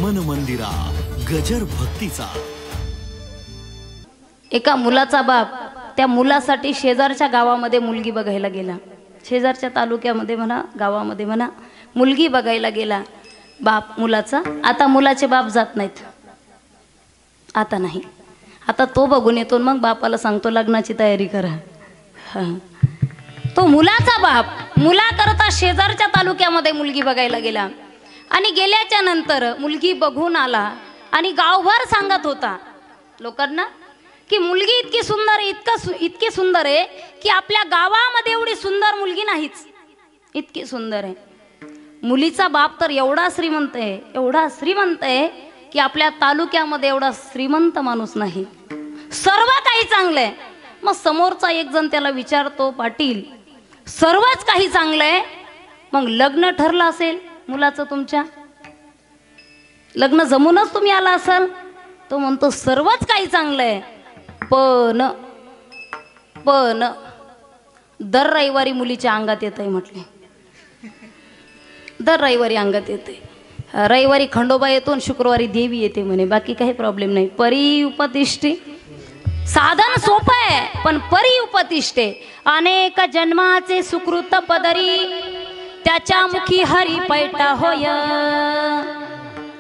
मन मंदिरा गजर भक्तीचा। एका मुलाचा बाप त्या मुलासाठी शेजारच्या गावामध्ये मुलगी बघायला गेला, शेजारच्या तालुक्यामध्ये म्हणा गावामध्ये म्हणा मुलगी बघायला गेला बाप मुलाचा। आता मुलाचे बाप जात नाहीत, आता नाही, आता तो बघून येतो मग बापाला सांगतो लग्नाची तयारी करा। तो मुलाचा बाप मुलाकरता शेजारच्या तालुक्यामध्ये मुलगी बघायला गेला आणि गेल्याच्या नंतर मुलगी बघून आला आणि गावभर सांगत होता लोकांना की मुलगी इतकी सुंदर आहे, इतकी सुंदर आहे की आपल्या गावामध्ये एवढी सुंदर मुलगी नाहीच, इतकी सुंदर आहे। मुलीचा बाप तर एवढा श्रीमंत आहे, एवढा श्रीमंत आहे की आपल्या तालुक्यामध्ये एवढा श्रीमंत माणूस नाही, सर्व काही चांगलं आहे। मग समोरचा एक जण त्याला विचारतो, पाटील सर्वच काही चांगलं आहे, मग लग्न ठरलं असेल मुलाचं, तुमच्या लग्न जमूनच तुम्ही आला असाल? तो म्हणतो सर्वच काही चांगलं आहे, पण दर रविवारी मुलीच्या अंगात येत आहे म्हटले, दर रविवारी अंगात येते, रविवारी खंडोबा येतो आणि शुक्रवारी देवी येते म्हणे, बाकी काही प्रॉब्लेम नाही। परी उपतिष्ठे साधन सोपं आहे पण परी उपतिष्ठे, अनेक जन्माचे सुकृत पदरी त्याच्या मुखी हरी पैठा होय।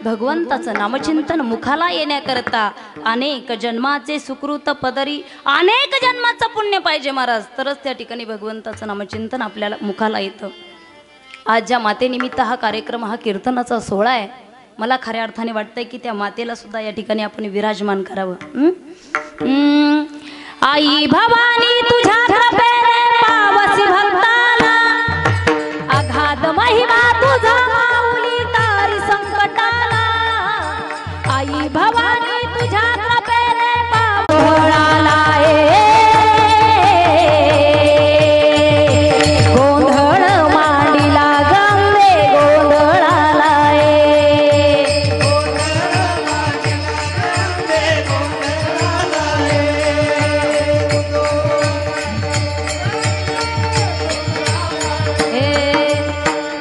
भगवंताचं नामचिंतन मुखाला येण्याकरता अनेक जन्माचे सुकृत पदरी, अनेक जन्माचं पुण्य पाहिजे महाराज, तरच त्या ठिकाणी भगवंताचं नामचिंतन आपल्याला मुखाला येतं। आज ज्या मातेनिमित्त हा कार्यक्रम, हा कीर्तनाचा सोहळा आहे, मला खऱ्या अर्थाने वाटतंय की त्या मातेला सुद्धा या ठिकाणी आपण विराजमान करावं। आई भवानी तुझ्या कृपेने पावसी भक्ताला, अगाध महिमा तुझा माऊली तारी संकटाला। आई भवानी तुझ्या कृपेने पावळाला गोंधळ मांडीला गंगे गोंधळाला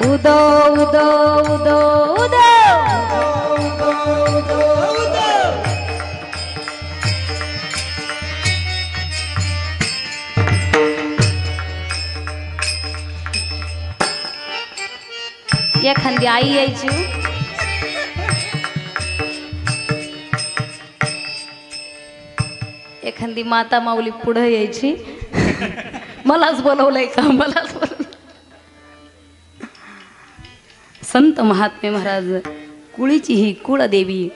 उदो उदो उदो उदो एखादी आई यायची, एखादी माता माऊली पुढे यायची, मलाच बोलवलंय का, मलाच बोलवलं। संत महात्मे महाराज कुळीची ही कुलदेवी,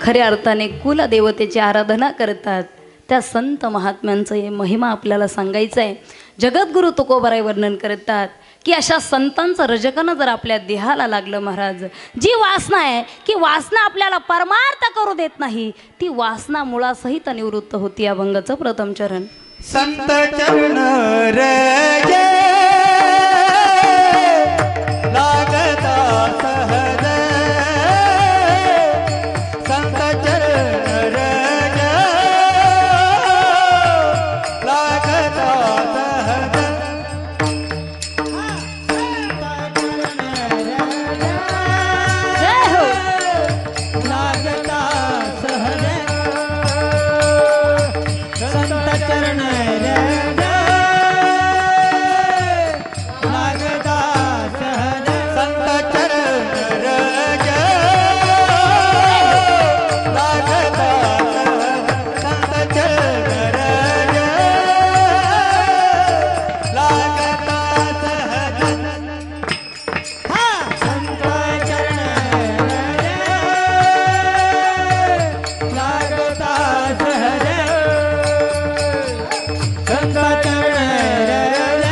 खऱ्या अर्थाने कुलदेवतेची आराधना करतात, त्या संत महात्म्यांचं हे महिमा आपल्याला सांगायचं आहे। जगद्गुरु तुकोबाराय वर्णन करतात की अशा संतांचं रजकन जर आपल्या देहाला लागलं महाराज, जी वासना आहे की वासना आपल्याला परमार्थ करू देत नाही, ती वासना मुळासहित निवृत्त होती। अभंगाचं प्रथम चरण संत चरण रज लागता सहज, संत चरण रज लागता सहज, जय हो। लागता सहज, संत चरण रज लागता सहज, संत चरण रज लागता सहज, संत चरण रज लागता सहज, संत चरण रज लागता सहज, संत चरण रज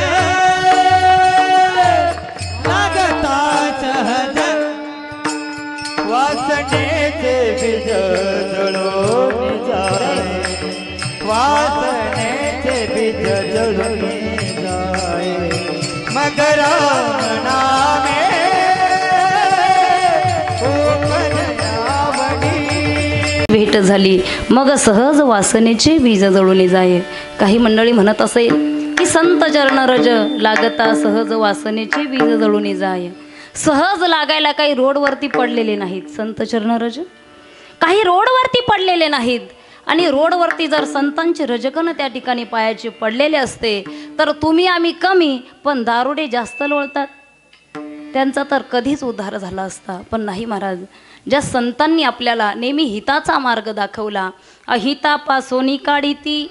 लागता सहज, वासनेचे बीज जळून जाय, वासनेचे बीज जळून जाय, मग राम नामे उपजयावडी। भेट झाली मग सहज वासनेचे बीज जळून जाय। काही मंडळी म्हणत असेल की संत चरण रज लागता सहज वासनेचे बीज जळून जाय। सहज लागायला काही रोडवरती पडलेले नाहीत संत चरणरज, काही रोडवरती पडलेले नाहीत. आणि रोडवरती जर संतांचे रजकन त्या ठिकाणी पायाचे पडलेले असते तर तुम्ही आम्ही कमी, पण दारुडे जास्त लोळतात, त्यांचा तर कधीच उद्धार झाला असता. पण नाही महाराज, ज्या संतांनी आपल्याला नेहमी हिताचा मार्ग दाखवला, अहितापासोनी काढिती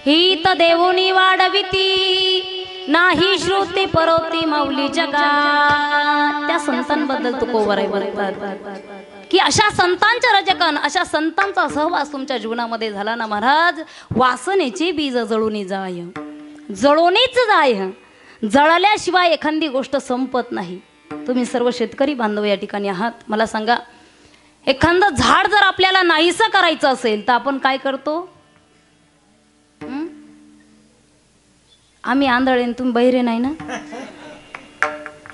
हित देवोनी वाढविती, नाही श्रुती परोती माऊली जगा. त्या संतांबद्दल तुकोबराय बोलतात की अशा संतांच्या रजकन, अशा संतांचा सहवास तुमच्या जीवनामध्ये झाला ना महाराज, वासनेचे बीज जळून जाय, जळूनच जाय. जळल्याशिवाय एखादी गोष्ट संपत नाही. तुम्ही सर्व शेतकरी बांधव या ठिकाणी आहात, मला सांगा, एखादं झाड जर आपल्याला नाहीसं करायचं असेल तर आपण काय करतो? आम्ही आंधळे, तुम्ही बहिरे नाही ना.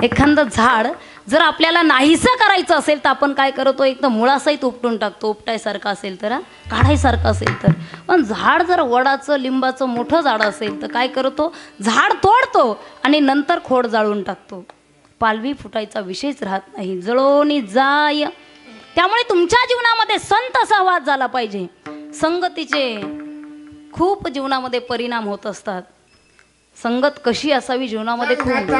एखादं झाड जर आपल्याला नाहीसं करायचं असेल तर आपण काय करतो? एकदम मुळासहित उपटून टाकतो. उपटायसारखं असेल तर, काढायसारखं असेल तर. पण झाड जर वडाचं लिंबाचं मोठं झाड असेल तर काय करतो? झाड तोडतो आणि नंतर खोड जाळून टाकतो. पालवी फुटायचा विषयच राहत नाही, जळोनी जाय. त्यामुळे तुमच्या जीवनामध्ये संत सहवास झाला पाहिजे. संगतीचे खूप जीवनामध्ये परिणाम होत असतात. संगत कशी असावी जीवनामध्ये खूप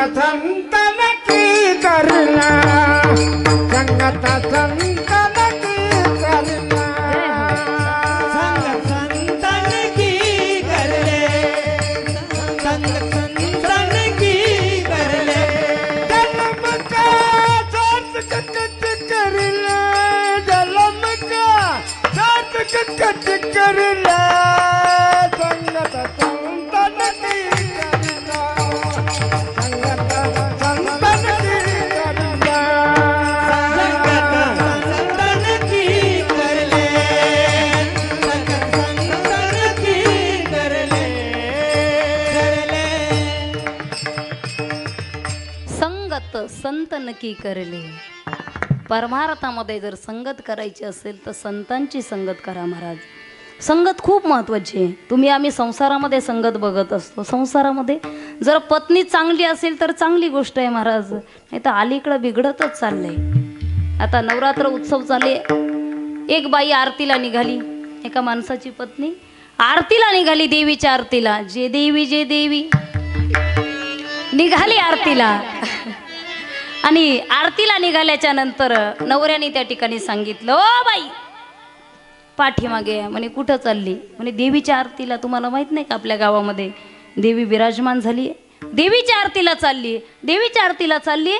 संत नक्की करले. परमार्थामध्ये जर संगत करायची असेल तर संतांची संगत करा महाराज. संगत खूप महत्त्वाची आहे. तुम्ही आम्ही संसारामध्ये संगत बघत असतो. संसारामध्ये जर पत्नी चांगली असेल तर चांगली गोष्ट आहे महाराज, नाही तर अलीकडं बिघडतच चाललंय. आता नवरात्र उत्सव चालले, एक बाई आरतीला निघाली, एका माणसाची पत्नी आरतीला निघाली, देवीच्या आरतीला. जे देवी निघाली आरतीला. आणि आरतीला निघाल्याच्या नंतर नवऱ्याने त्या ठिकाणी सांगितलं, ओ बाई पाठीमागे. म्हणे कुठं चालली? म्हणे देवीच्या आरतीला. तुम्हाला माहित नाही का आपल्या गावामध्ये देवी विराजमान झाली, देवीच्या आरतीला चालली, देवीच्या आरतीला चालली.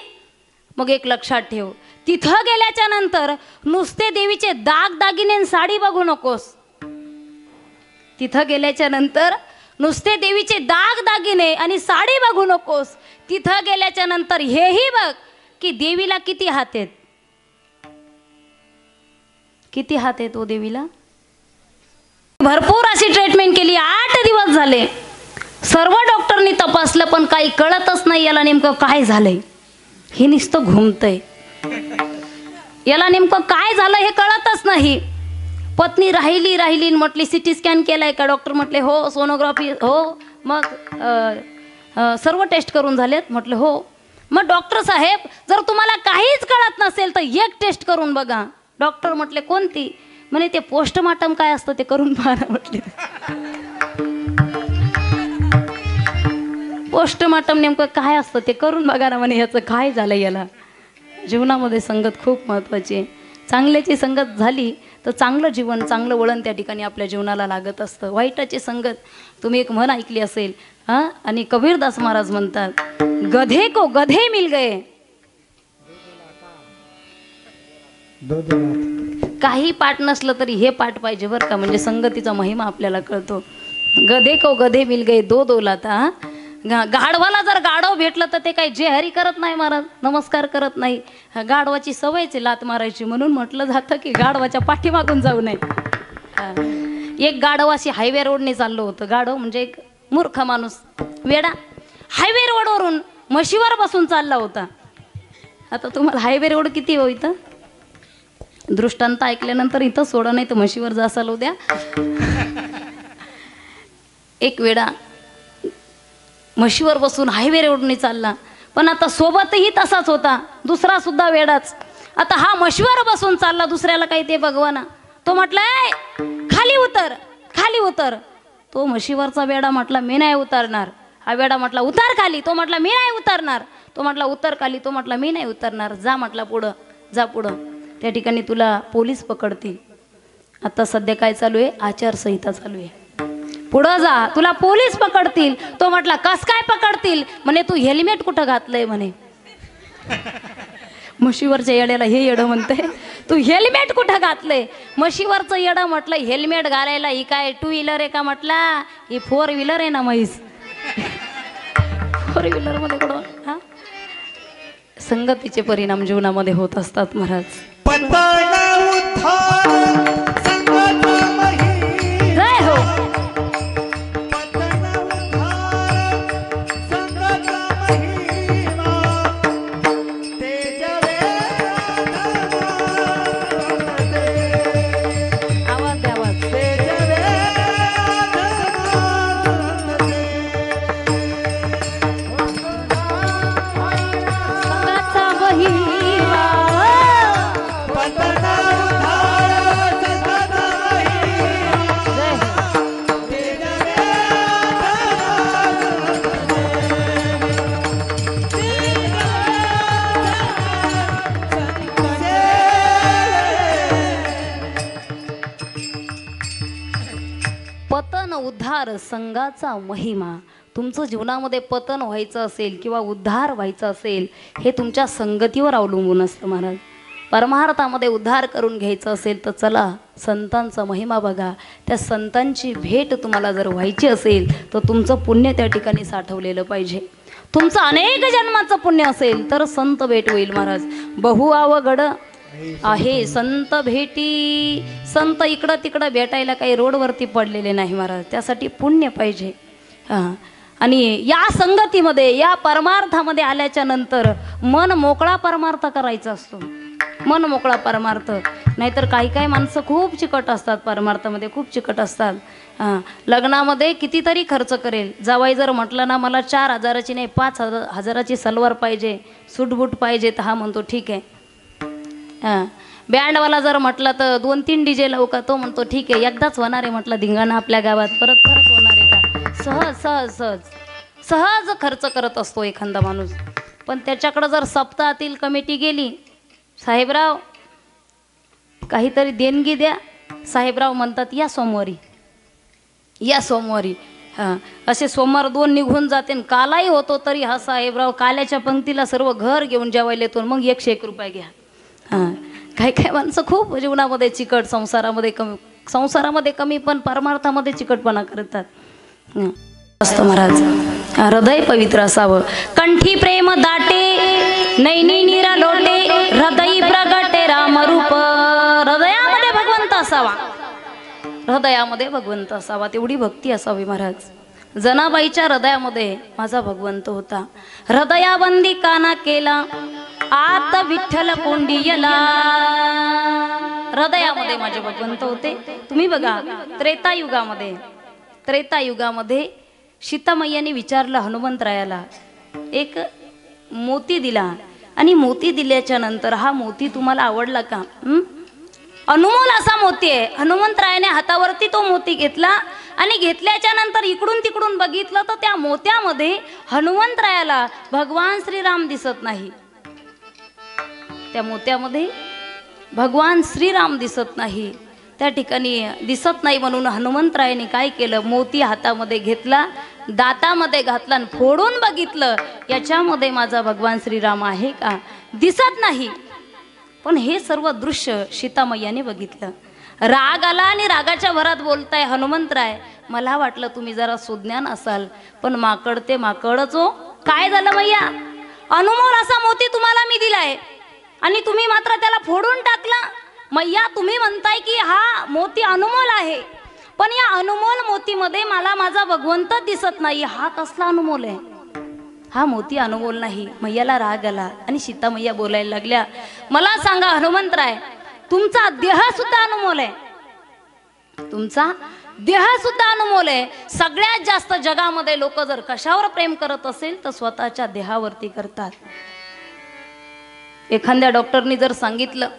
मग एक लक्षात ठेव, तिथं गेल्याच्या नंतर नुसते देवीचे दागिने साडी बघू नकोस. तिथं गेल्याच्या नंतर नुसते देवीचे दागिने आणि साडी बघू नकोस. तिथं गेल्याच्या नंतर हेही बघ की देवीला किती हात आहेत. किती हात आहेत ओ देवीला? भरपूर अशी ट्रीटमेंट केली, 8 दिवस झाले, सर्व डॉक्टरनी तपासलं, पण काही कळतच नाही याला नेमकं काय झालंय. हे नुसतं घुमतंय, याला नेमकं काय झालं हे कळतच नाही. पत्नी राहिली म्हटली सिटी स्कॅन केलाय का? डॉक्टर म्हटले हो. सोनोग्राफी हो. मग सर्व टेस्ट करून झालेत? म्हटलं हो. मग डॉक्टर साहेब जर तुम्हाला काहीच कळत नसेल तर एक टेस्ट करून बघा. डॉक्टर म्हटले कोणती? म्हणे ते पोस्टमार्टम काय असतं ते करून पहा. म्हटले पोस्टमार्टम नेमकं काय असतं ते करून बघा ना. म्हणे याचं काय झालं याला. जीवनामध्ये संगत खूप महत्त्वाची आहे. चांगल्याची संगत झाली तर चांगलं जीवन, चांगलं वळण त्या ठिकाणी आपल्या जीवनाला लागत असतं. वाईटाची संगत, तुम्ही एक म्हण ऐकली असेल हां, आणि कबीरदास महाराज म्हणतात, गधे को गधे मिल गए. काही पाठ नसलं तरी हे पाठ पाहिजे बरं का, म्हणजे संगतीचा महिमा आपल्याला कळतो. गधे को गधे मिल गए दो लाता. गाढवाला जर गाढव भेटलं तर ते काही जे हरी करत नाही महाराज, नमस्कार करत नाही. गाढवाची सवयच लात मारायची, म्हणून म्हटलं जातं की गाढवाच्या पाठीमागून जाऊ नये. एक गाढव अशी हायवे रोडने चाललो होतं. गाढव म्हणजे एक मूर्ख माणूस, वेडा. हायवे रोडवरून म्हशीवर बसून चालला होता. आता तुम्हाला हायवे रोड किती हो इथं? दृष्टांत ऐकल्यानंतर इथं सोडा, नाही तर म्हशीवर जासाल उद्या. एक वेडा म्हशीवर बसून हायवे रोडने चालला, पण आता सोबतही तसाच होता, दुसरा सुद्धा वेडाच. आता हा म्हशीवर बसून चालला, दुसऱ्याला काही ते बघवाना. तो म्हटलाय खाली उतर, खाली उतर. तो म्हशीवरचा वेडा म्हटला मी नाही उतरणार. हा वेडा म्हटला उतार खाली. तो म्हटला मी नाही उतरणार. तो म्हटला उतर खाली. तो म्हटला मी नाही उतरणार. जा म्हटला पुढं, जा पुढं. त्या ठिकाणी तुला पोलीस पकडतील. आता सध्या काय चालू आहे, आचारसंहिता चालू आहे. पुढं जा, तुला पोलीस पकडतील. तो म्हटला कस काय पकडतील? म्हणे तू हेल्मेट कुठं घातलंय म्हणे. म्हशीवरच्या येड्याला हे येडं म्हणते, तू हेल्मेट कुठं घातलंय? म्हशीवरचं येडं म्हटलं हेल्मेट घालायला ही काय 2 व्हीलर आहे का म्हटला, ही 4 व्हीलर आहे ना म्हैस. 4 व्हीलर मध्ये कुठं हा संगतीचे परिणाम जीवनामध्ये होत असतात महाराज. जय हो. पतन उद्धार संघाचा महिमा. तुमचं जीवनामध्ये पतन व्हायचं असेल किंवा उद्धार व्हायचा असेल, हे तुमच्या संगतीवर अवलंबून असतं महाराज. परमार्थामध्ये उद्धार करून घ्यायचं असेल तर चला संतांचा महिमा बघा. त्या संतांची भेट तुम्हाला जर व्हायची असेल तर तुमचं पुण्य त्या ठिकाणी साठवलेलं पाहिजे. तुमचं अनेक जन्माचं पुण्य असेल तर संत भेट होईल महाराज. बहु अवघड आहे संत भेटी. संत इकडं तिकडं भेटायला काही रोडवरती पडलेले नाही महाराज. त्यासाठी पुण्य पाहिजे. आणि या संगतीमध्ये या परमार्थामध्ये आल्याच्या नंतर मन मोकळा परमार्थ करायचा असतो. मन मोकळा परमार्थ. नाहीतर काही काही माणसं खूप चिकट असतात, परमार्थामध्ये खूप चिकट असतात. लग्नामध्ये कितीतरी खर्च करेल. जावाई जर म्हटलं ना मला 4,000ची नाही 5,000ची सलवार पाहिजे, सूटबूट पाहिजे, तर हा म्हणतो ठीक आहे. बँडवाला जर म्हटलं तर 2-3 DJ लावू का? तो म्हणतो ठीक आहे. एकदाच होणार आहे म्हटलं धिंगाणा आपल्या गावात, परत परत होणार आहे का? सहज सहज सहज सहज खर्च करत असतो एखादा माणूस. पण त्याच्याकडं जर सप्ताहातील कमिटी गेली, साहेबराव काहीतरी देणगी द्या, साहेबराव म्हणतात या सोमवारी, या सोमवारी. असे सोमवार 2 निघून जाते. कालाही होतो तरी हा साहेबराव काल्याच्या पंक्तीला सर्व घर घेऊन जेवायला येतो. मग 101 रुपये घ्या. काही काही माणसं खूप जीवनामध्ये चिकट, संसारामध्ये कमी पण परमार्थामध्ये चिकटपणा करतात. असतो महाराज. हृदय पवित्र असावं. कंठी प्रेम दाटे, नैनी नीरा लोटे, हृदय प्रगटे रामरूप. हृदयामध्ये भगवंत असावा, हृदयामध्ये भगवंत असावा. तेवढी भक्ती असावी महाराज. जनाबाईच्या हृदयामध्ये माझा भगवंत होता. हृदयाबंदी काना केला, आत विठ्ठल कोंडियला. हृदयामध्ये माझे भगवंत होते. तुम्ही बघा त्रेतायुगामध्ये सीतामय्याने विचारलं हनुमंतरायाला, एक मोती दिला आणि मोती दिल्याच्या नंतर हा मोती तुम्हाला आवडला का? अनमोल असा मोती आहे. हनुमंतरायाने हातावरती तो मोती घेतला आणि घेतल्याच्या नंतर इकडून तिकडून बघितलं तर त्या मोत्यामध्ये हनुमंतरायाला भगवान श्रीराम दिसत नाही. त्या मोत्यामध्ये भगवान श्रीराम दिसत नाही. त्या ठिकाणी दिसत नाही म्हणून हनुमंतरायाने काय केलं, मोती हातामध्ये घेतला, दातामध्ये घातला आणि फोडून बघितलं, याच्यामध्ये माझा भगवान श्रीराम आहे का? दिसत नाही. पण हे सर्व दृश्य सीतामय्याने बघितलं. राग आला आणि रागाच्या भरात बोलताय हनुमंतराय, मला वाटलं तुम्ही जरा सुज्ञान असाल, पण माकड ते माकडच हो. काय झालं मैया? अनमोल असा मोती तुम्हाला मी दिलाय आणि तुम्ही मात्र त्याला फोडून टाकला. मैया तुम्ही म्हणताय की हा मोती अनमोल आहे, पण या अनमोल मोतीमध्ये मला माझा भगवंत दिसत नाही. हा कसला अनमोल आहे? हा मोती अनमोल नाही. मैयाला राग आला आणि सीतामय्या बोलायला लागल्या, मला सांगा हनुमंतराय, तुमचा देह सुद्धा अनमोल आहे, तुमचा देह सुद्धा अनमोल आहे. सगळ्यात जास्त जगामध्ये लोक जर कशावर प्रेम करत असेल तर स्वतःच्या देहावरती करतात. एखाद्या डॉक्टरनी जर सांगितलं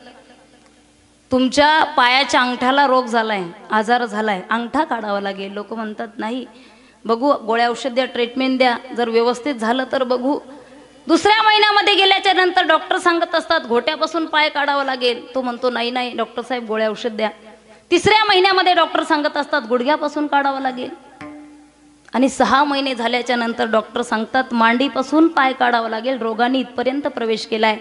तुमच्या पायाच्या अंगठ्याला रोग झालाय, आजार झालाय, अंगठा काढावा लागेल, लोक म्हणतात नाही बघू, गोळ्या औषध द्या, ट्रीटमेंट द्या, जर व्यवस्थित झालं तर बघू. दुसऱ्या महिन्यामध्ये गेल्याच्या नंतर डॉक्टर सांगत असतात घोट्यापासून पाय काढावा लागेल, तो म्हणतो नाही नाही डॉक्टर साहेब गोळ्या औषध द्या. तिसऱ्या महिन्यामध्ये डॉक्टर सांगत असतात गुडघ्यापासून काढावं लागेल. आणि 6 महिने झाल्याच्या नंतर डॉक्टर सांगतात मांडीपासून पाय काढावा लागेल, रोगाने इथपर्यंत प्रवेश केलाय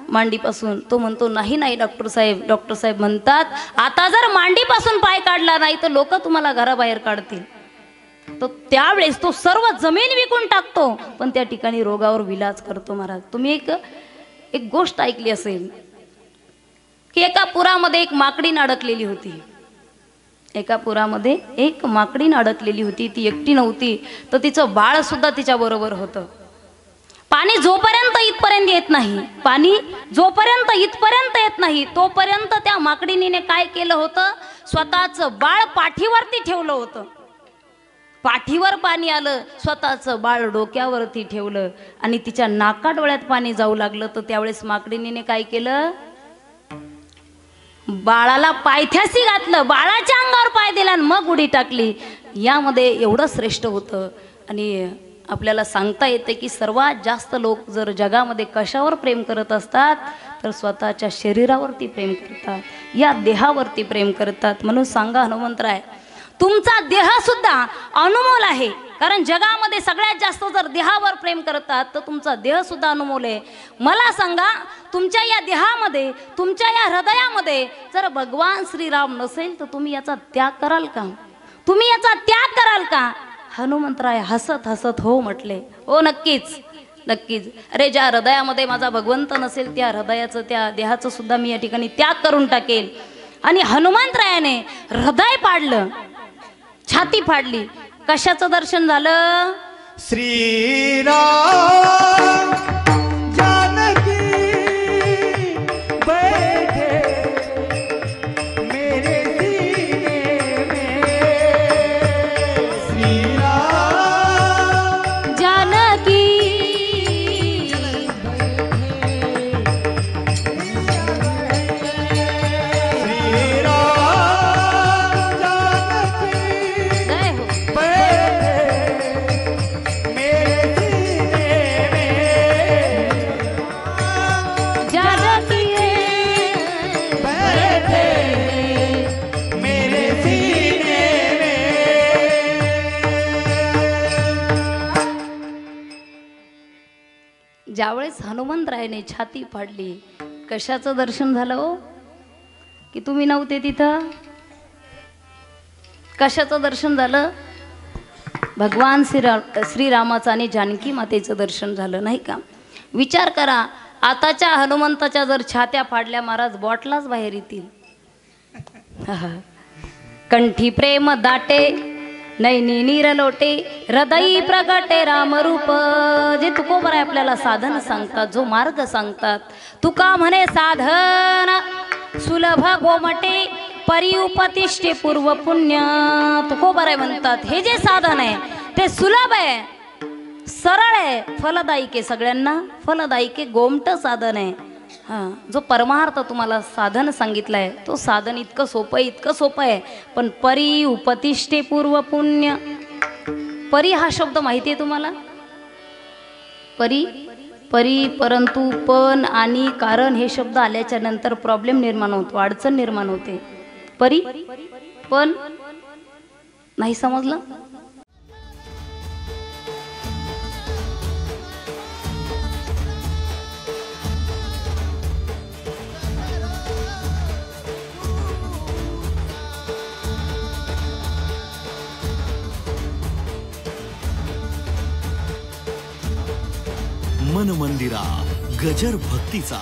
मांडीपासून. तो म्हणतो नाही नाही डॉक्टर साहेब. डॉक्टर साहेब म्हणतात आता जर मांडीपासून पाय काढला नाही तर लोक तुम्हाला घराबाहेर काढतील. तर त्यावेळेस तो सर्व जमीन विकून टाकतो, पण त्या ठिकाणी रोगावर विलाज करतो. महाराज तुम्ही एक गोष्ट ऐकली असेल की एका पुरामध्ये एक माकडीण अडकलेली होती. एका पुरामध्ये एक माकडीण अडकलेली होती. ती एकटी नव्हती, तर तिचं बाळ सुद्धा तिच्या बरोबर होतं. पाणी जोपर्यंत इथपर्यंत येत नाही, पाणी जोपर्यंत इथपर्यंत येत नाही तोपर्यंत त्या माकडीणीने काय केलं होतं, स्वतःचं बाळ पाठीवरती ठेवलं होतं. पाठीवर पाणी आलं, स्वतःचं बाळ डोक्यावरती ठेवलं आणि तिच्या नाका डोळ्यात पाणी जाऊ लागलं. तर त्यावेळेस माकडीणीने काय केलं, बाळाला पायथ्याशी घातलं, बाळाच्या अंगावर पाय दिला आणि मग उडी टाकली. यामध्ये एवढं श्रेष्ठ होतं. आणि आपल्याला सांगता येते की सर्वात जास्त लोक जर जगामध्ये कशावर प्रेम करत असतात तर स्वतःच्या शरीरावरती प्रेम करतात, या देहावरती प्रेम करतात. म्हणून सांगा हनुमंतराय तुमचा देह सुद्धा अनमोल आहे. कारण जगामध्ये सगळ्यात जास्त जर देहावर प्रेम करतात तर तुमचा देह सुद्धा अनमोल आहे. मला सांगा तुमच्या या देहामध्ये, तुमच्या या हृदयामध्ये जर भगवान श्रीराम नसेल तर तुम्ही याचा त्याग कराल का? तुम्ही याचा त्याग कराल का? हनुमंतराय हसत हसत हो म्हटले. हो नक्कीच नक्कीच. अरे ज्या हृदयामध्ये माझा भगवंत नसेल त्या हृदयाचं, त्या देहाचं सुद्धा मी या ठिकाणी त्याग करून टाकेल. आणि हनुमंतरायाने हृदय पाडलं, छाती फाडली. कशाचं दर्शन झालं? श्रीराम जानकी बैठे मेरे सीने में. श्रीराम जानकी जय हो. ज्यावेळेस हनुमंतरायाने छाती फाडली, कशाचं दर्शन झालं हो? की तुम्ही नव्हते तिथं? कशाचं दर्शन झालं? भगवान श्रीरामाचं आणि जानकी मातेचं दर्शन झालं, नाही का? विचार करा, आताच्या हनुमंताच्या जर छात्या फाडल्या महाराज बॉटलाच बाहेर येतील. कंठी प्रेम दाटे, नैनी नीर लोटे, हृदयी प्रगटे रामरूप. जे तुकोबर आहे आपल्याला साधन सांगतात, जो मार्ग सांगतात. तुका म्हणे साधन सुलभ गोमटे, परिउपतिष्ठे पूर्व पुण्य. तुकोबर आहे म्हणतात हे जे साधन आहे ते सुलभ आहे, सरळ आहे, फलदायिक आहे, सगळ्यांना फलदायिक आहे, गोमट साधन आहे. हां, जो परमार्थ तुम्हाला साधन सांगितलं आहे तो साधन इतकं सोपं आहे, इतकं सोपं आहे. पण परी उपतिष्ठे पूर्व पुण्य. परी हा शब्द माहिती आहे तुम्हाला? परी परी परंतु पण आणि कारण हे शब्द आल्याच्या नंतर प्रॉब्लेम निर्माण होतो, अडचण निर्माण होते. परी पण नाही समजलं? मन मंदिरा गजर भक्तीचा.